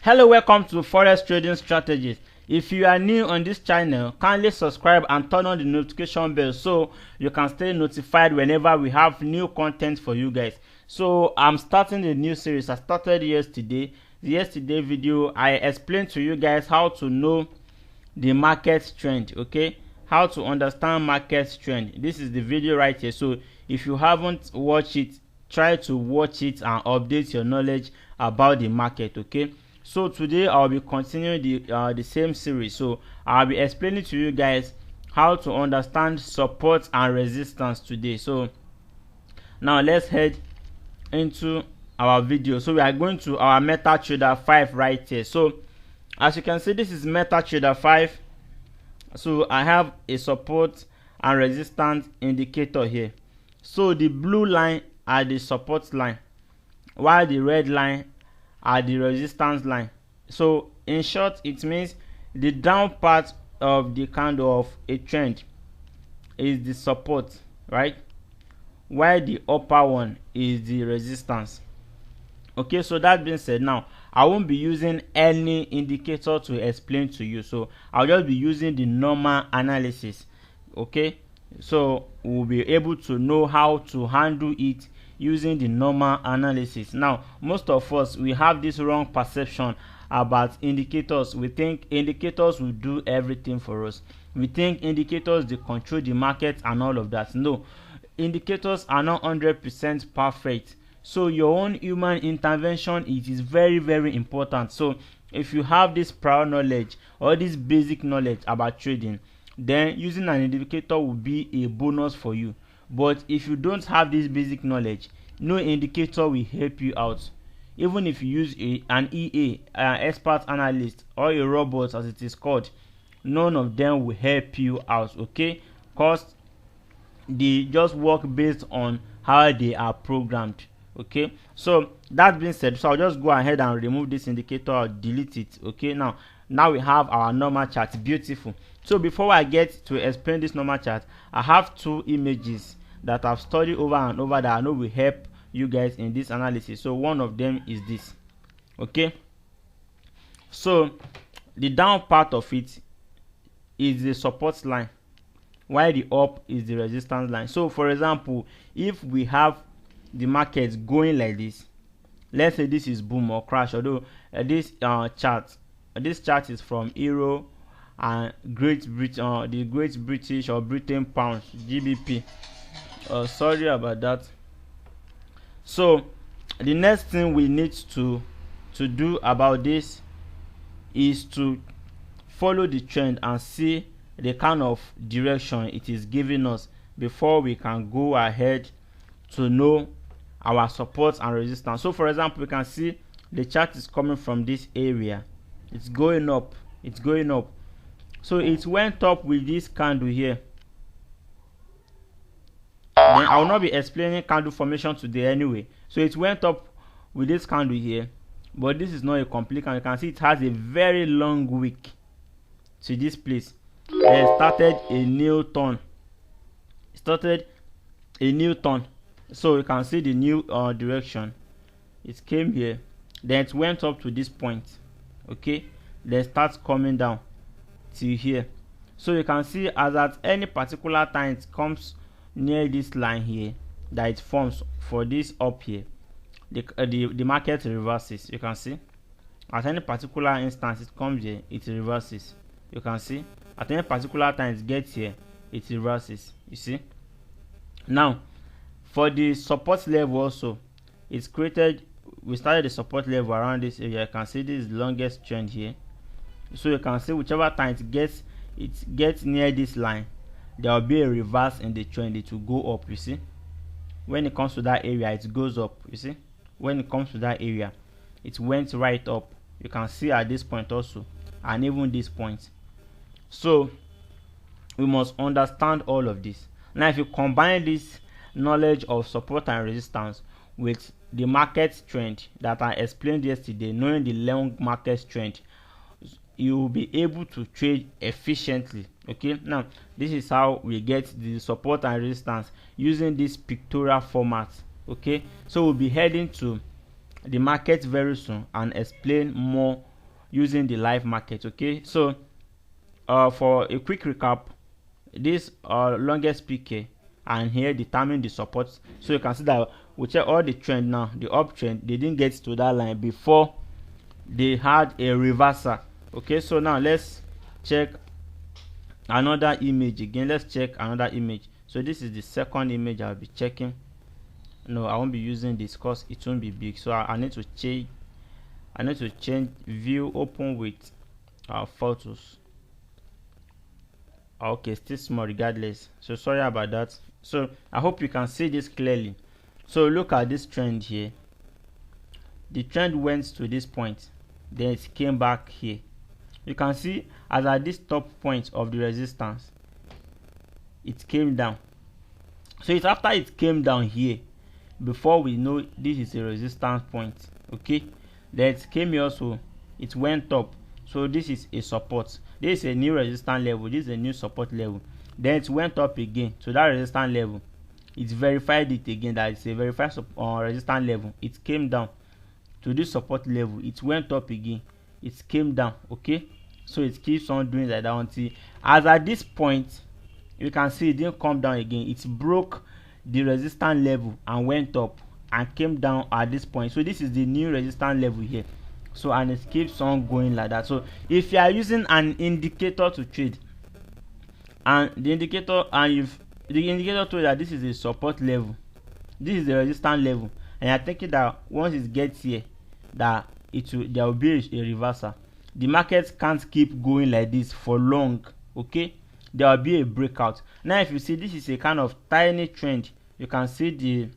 Hello, welcome to Forex Trading Strategies. If you are new on this channel, kindly subscribe and turn on the notification bell so you can stay notified whenever we have new content for you guys. So I'm starting a new series. I started yesterday. Yesterday video I explained to you guys how to know the market trend, okay, how to understand market trend. This is the video right here. So if you haven't watched it, try to watch it and update your knowledge about the market, okay. So today I'll be continuing the same series. So I'll be explaining to you guys how to understand support and resistance today. So now let's head into our video. So we are going to our MetaTrader 5 right here. So as you can see, this is MetaTrader 5. So I have a support and resistance indicator here. So the blue line are the support line, while the red line are the resistance line. So in short, it means the down part of the candle of a trend is the support, right, while the upper one is the resistance. Okay, so that being said, now I won't be using any indicator to explain to you, so I'll just be using the normal analysis. Okay, so we'll be able to know how to handle it using the normal analysis. Now most of us, we have this wrong perception about indicators. We think indicators will do everything for us. We think indicators, they control the market and all of that. No, indicators are not 100% perfect. So your own human intervention, it is very, very important. So if you have this prior knowledge or this basic knowledge about trading, then using an indicator will be a bonus for you. But if you don't have this basic knowledge, no indicator will help you out. Even if you use an EA, an expert analyst, or a robot as it is called, none of them will help you out, okay, because they just work based on how they are programmed. Okay, so that being said, so I'll just go ahead and remove this indicator or delete it. Okay, now we have our normal chart. Beautiful. So before I get to explain this normal chart, I have two images that I've studied over and over that I know will help you guys in this analysis. So one of them is this. Okay, so the down part of it is the support line, while the up is the resistance line. So for example, if we have the market going like this, let's say this is boom or crash, although this chart is from Euro and Great Britain, the Great British or Britain pounds, GBP. Sorry about that. So the next thing we need to do about this is to follow the trend and see the kind of direction it is giving us before we can go ahead to know our support and resistance. So for example, we can see the chart is coming from this area, it's going up, so it went up with this candle here. Then I will not be explaining candle formation today anyway. So it went up with this candle here, but this is not a complete candle. You can see it has a very long wick to this place. It started a new turn. So you can see the new direction. It came here, then it went up to this point. Okay, then starts coming down to here. So you can see as at any particular time it comes near this line here that it forms for this up here, the market reverses. You can see at any particular instance it comes here, it reverses. You can see at any particular time it gets here, it reverses. You see, now for the support level also, it's created, we started the support level around this area. You can see this is the longest trend here. So you can see whichever time it gets near this line, there will be a reverse in the trend. It will go up. You see, when it comes to that area, it goes up. You see, when it comes to that area, it went right up. You can see at this point also, and even this point. So we must understand all of this. Now if you combine this knowledge of support and resistance with the market trend that I explained yesterday, knowing the long market trend, you will be able to trade efficiently. Okay, now this is how we get the support and resistance using this pictorial format. Okay, so we'll be heading to the market very soon and explain more using the live market. Okay, so for a quick recap, this longest PK and here determine the support. So you can see that we check all the trend now, the uptrend, they didn't get to that line before they had a reversal. Okay, so now let's check another image again. Let's check another image. So this is the second image I'll be checking. No, I won't be using this because it won't be big, so I need to change view open with photos. Okay, still small regardless, so sorry about that. So I hope you can see this clearly. So look at this trend here. The trend went to this point, then it came back here. You can see as at this top point of the resistance, it came down. So it's after it came down here before we know this is a resistance point. Okay, then it came here also, it went up. So this is a support, this is a new resistance level, this is a new support level. Then it went up again to that resistance level, it verified it again, that it's a verified resistance level. It came down to this support level, it went up again, it came down. Okay, so it keeps on doing like that until as at this point you can see it didn't come down again. It broke the resistance level and went up and came down at this point. So this is the new resistance level here. So and it keeps on going like that. So if you are using an indicator to trade, and the indicator told you that this is a support level, this is the resistance level, and you're thinking that once it gets here that there will be a reversal, the market can't keep going like this for long. Okay, there will be a breakout. Now if you see, this is a kind of tiny trend, you can see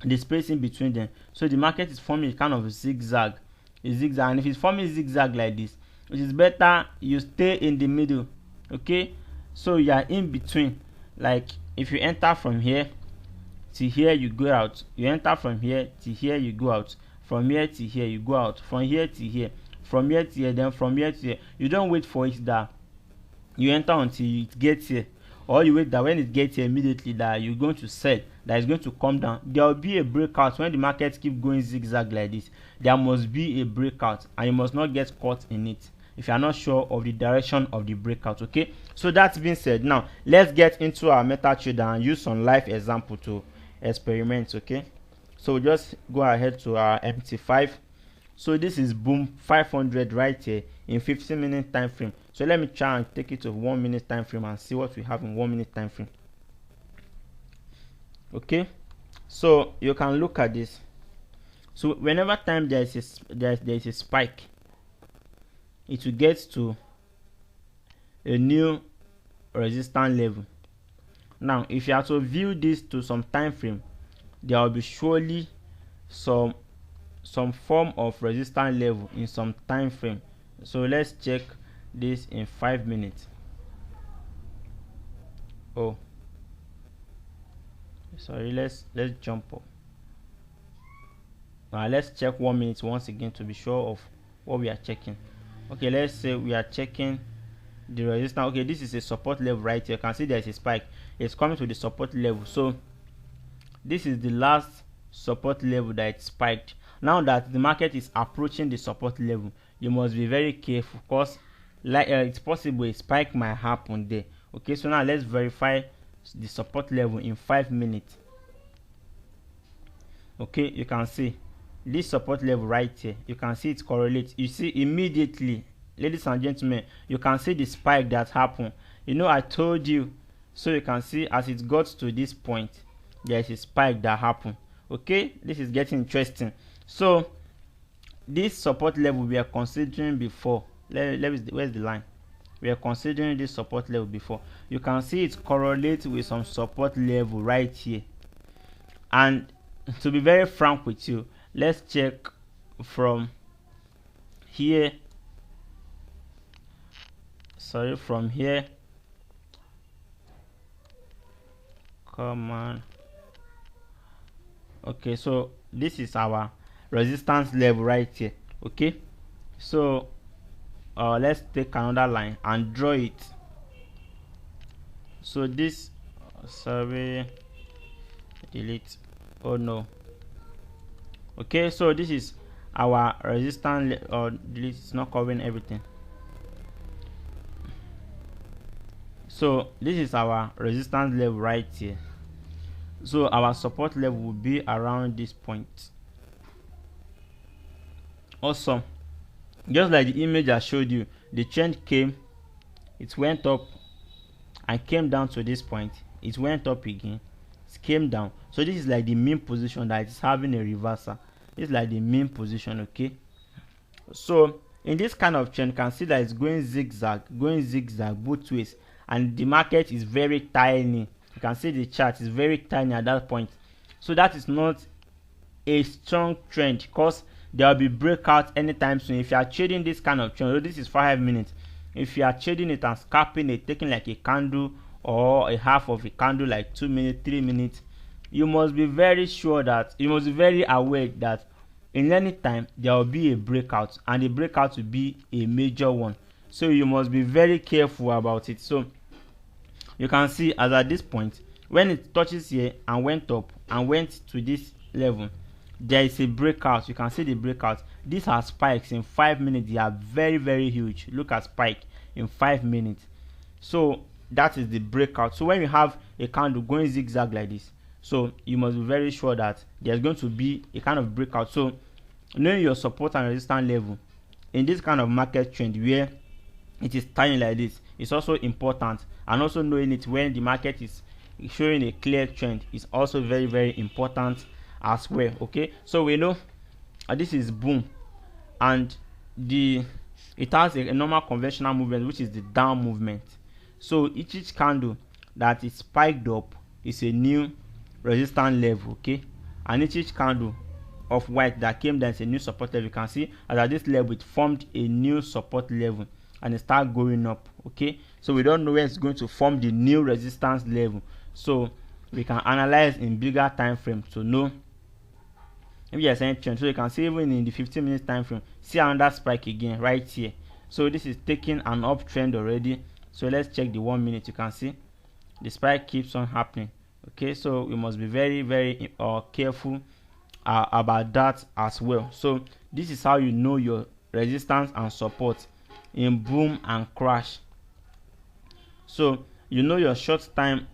the spacing between them. So the market is forming a kind of zigzag, and if it's forming zigzag like this, it is better you stay in the middle. Okay, so you are in between. Like if you enter from here to here, you go out, you enter from here to here, you go out, from here to here, you go out, from here to here, from here to here, then from here to here. You don't wait for it that you enter until it gets here, or you wait that when it gets here immediately that you're going to sell, that is going to come down. There will be a breakout. When the market keep going zigzag like this, there must be a breakout, and you must not get caught in it if you are not sure of the direction of the breakout. Okay, so that's being said, now let's get into our MetaTrader and use some live example to experiment. Okay, so just go ahead to our MT5. So this is boom 500 right here in 15-minute time frame. So let me try and take it to 1 minute time frame and see what we have in 1 minute time frame. Okay, so you can look at this. So whenever time there is a spike, it will get to a new resistance level. Now if you have to view this to some time frame, there will be surely some form of resistance level in some time frame. So let's check this in 5 minutes. Oh sorry, let's jump up. Now let's check 1 minute once again to be sure of what we are checking. Okay, let's say we are checking the resistance. Okay, this is a support level right here. You can see there is a spike, it's coming to the support level. So this is the last support level that it spiked. Now that the market is approaching the support level, you must be very careful, because like it's possible a spike might happen there. Okay, so now let's verify the support level in 5 minutes. Okay, you can see this support level right here, you can see it correlates. You see immediately, ladies and gentlemen, you can see the spike that happened. You know, I told you. So you can see as it got to this point, there is a spike that happened. Okay, this is getting interesting. So this support level we are considering before, where's the line? We are considering this support level before. You can see it correlates with some support level right here. And to be very frank with you, let's check from here. Sorry, from here. Come on. Okay, so this is our resistance level right here. Okay, so let's take another line and draw it. So this sorry, delete. Oh no. Okay, so this is our resistance or this is not covering everything. So this is our resistance level right here. So our support level will be around this point. Awesome. Just like the image I showed you, the trend came, it went up and came down to this point. It went up again, it came down. So this is like the mean position that is having a reversal. This is like the mean position, okay? So in this kind of trend, you can see that it's going zigzag both ways, and the market is very tiny. You can see the chart is very tiny at that point. So that is not a strong trend, because there will be breakout anytime soon. If you are trading this kind of trend, this is 5 minutes. If you are trading it and scalping it, taking like a candle or a half of a candle, like 2 minutes, 3 minutes, you must be very sure that you must be very aware that in any time there will be a breakout, and the breakout will be a major one. So you must be very careful about it. So you can see, as at this point, when it touches here and went up and went to this level, there is a breakout. You can see the breakout. These are spikes in 5 minutes. They are very, very huge. Look at spike in 5 minutes. So that is the breakout. So when you have a candle going zigzag like this, so you must be very sure that there's going to be a kind of breakout. So knowing your support and resistance level in this kind of market trend where it is tiny like this is also important, and also knowing it when the market is showing a clear trend is also very, very important as well. Okay, so we know this is boom, and it has a normal conventional movement, which is the down movement. So each candle that is spiked up is a new resistance level, okay, and each candle of white that came down is a new support level. You can see at this level it formed a new support level and it start going up, okay. So we don't know where it's going to form the new resistance level, so we can analyze in bigger time frame to know if there's any trend. So you can see even in the 15 minutes time frame, see another spike again right here. So this is taking an uptrend already. So let's check the 1 minute. You can see the spike keeps on happening, okay. So we must be very, very careful about that as well. So this is how you know your resistance and support in boom and crash. So you know your short time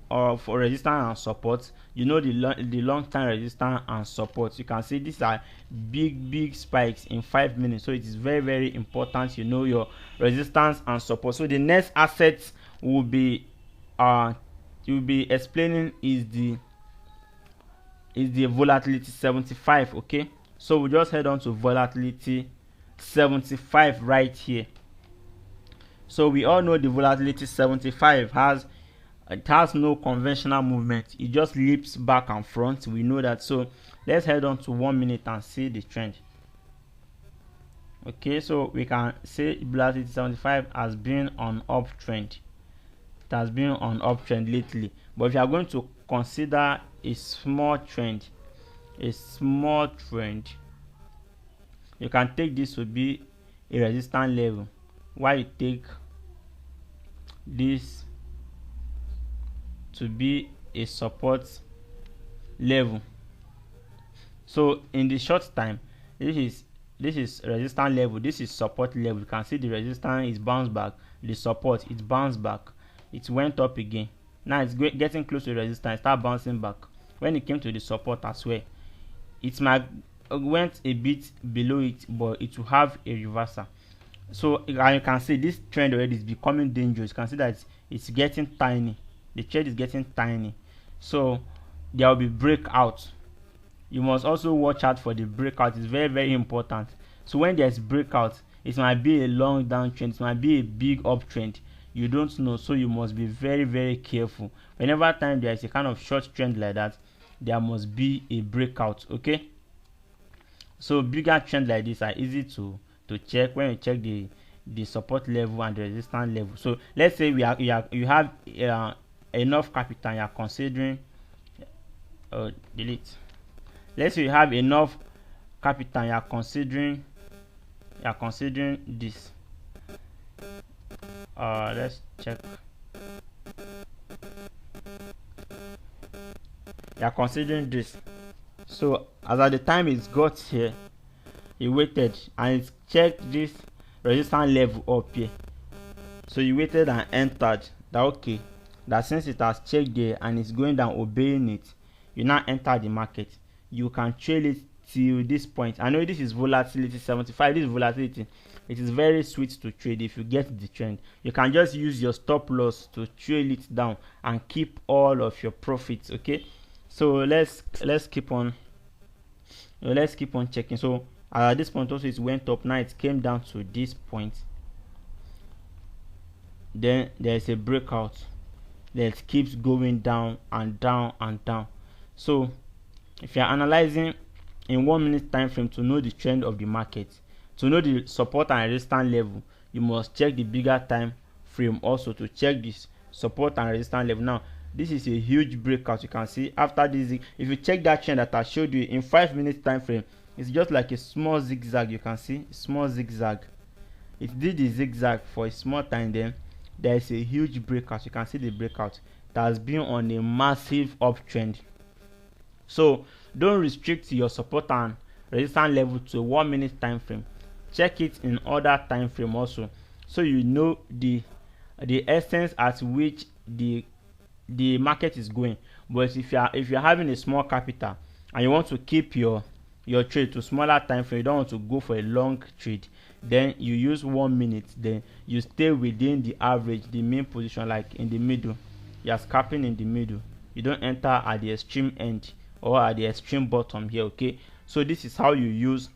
for resistance and support, you know the long time resistance and support. You can see these are big spikes in 5 minutes. So it is very, very important you know your resistance and support. So the next assets will be you'll be explaining is the volatility 75, okay. So we just head on to volatility 75 right here. So we all know the volatility 75 has no conventional movement. It just leaps back and front. We know that. So let's head on to 1 minute and see the trend. Okay, so we can say volatility 75 has been on uptrend. It has been on uptrend lately. But if you are going to consider a small trend, you can take this to be a resistance level, while you take this to be a support level. So in the short time, this is resistance level, this is support level. You can see the resistance is bounced back, the support is bounced back, it went up again. Now it's getting close to resistance, start bouncing back. When it came to the support as well, it might went a bit below it, but it will have a reversal. So you can see this trend already is becoming dangerous. You can see that it's getting tiny. The trend is getting tiny. So there will be breakout. You must also watch out for the breakout. It's very, very important. So when there's breakout, it might be a long downtrend, it might be a big uptrend. You don't know, so you must be very, very careful. Whenever time there is a kind of short trend like that, there must be a breakout, okay. So bigger trend like this are easy to check when you check the support level and the resistance level. So let's say you have enough capital, you are considering delete. Let's say you have enough capital, you are considering this. Let's check. You are considering this. So as at the time it's got here, you waited and it checked this resistance level up here. So you waited and entered that okay, that since it has checked there and it's going down obeying it, you now enter the market. You can trail it till this point. I know this is volatility 75. This is volatility. It is very sweet to trade if you get the trend. You can just use your stop loss to trail it down and keep all of your profits. Okay, so let's keep on checking. So at this point also it went up. Now it came down to this point. Then there's a breakout that keeps going down and down and down. So if you are analyzing in 1 minute time frame to know the trend of the market, to know the support and resistance level, you must check the bigger time frame also to check this support and resistance level. Now this is a huge breakout. You can see after this, if you check that trend that I showed you in 5 minutes time frame, it's just like a small zigzag. You can see small zigzag. It did the zigzag for a small time, then there is a huge breakout. You can see the breakout that has been on a massive uptrend. So don't restrict your support and resistance level to a 1 minute time frame. Check it in other time frame also, so you know the essence at which the market is going. But if you're having a small capital and you want to keep your trade to smaller time frame, you don't want to go for a long trade, then you use 1 minute. Then you stay within the average, the main position, like in the middle. You are scalping in the middle. You don't enter at the extreme end or at the extreme bottom here. Okay, so this is how you use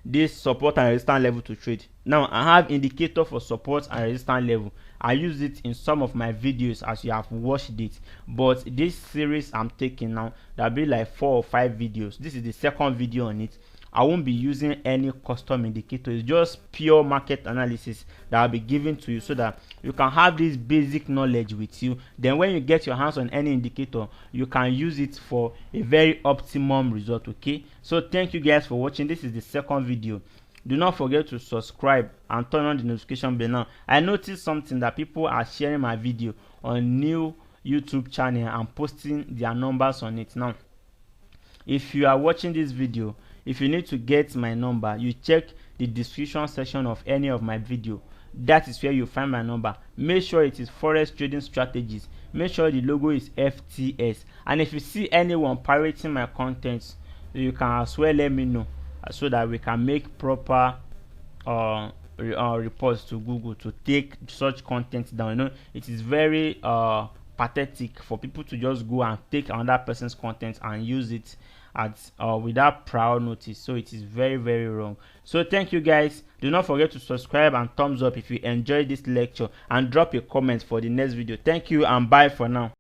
this support and resistance level to trade. Now I have indicator for support and resistance level. I use it in some of my videos as you have watched it, but this series I'm taking now, there'll be like 4 or 5 videos. This is the second video on it. I won't be using any custom indicator. It's just pure market analysis that I'll be giving to you so that you can have this basic knowledge with you. Then when you get your hands on any indicator, you can use it for a very optimum result. Okay, so thank you guys for watching. This is the second video. Do not forget to subscribe and turn on the notification bell. Now I noticed something, that people are sharing my video on new YouTube channel and posting their numbers on it. Now if you are watching this video, if you need to get my number, you check the description section of any of my video. That is where you find my number. Make sure it is Forex Trading Strategies. Make sure the logo is FTS. And if you see anyone pirating my contents, you can as well let me know, so that we can make proper reports to Google to take such content down. You know, it is very pathetic for people to just go and take another person's content and use it at without prior notice. So it is very, very wrong. So thank you guys. Do not forget to subscribe and thumbs up if you enjoyed this lecture, and drop a comment for the next video. Thank you and bye for now.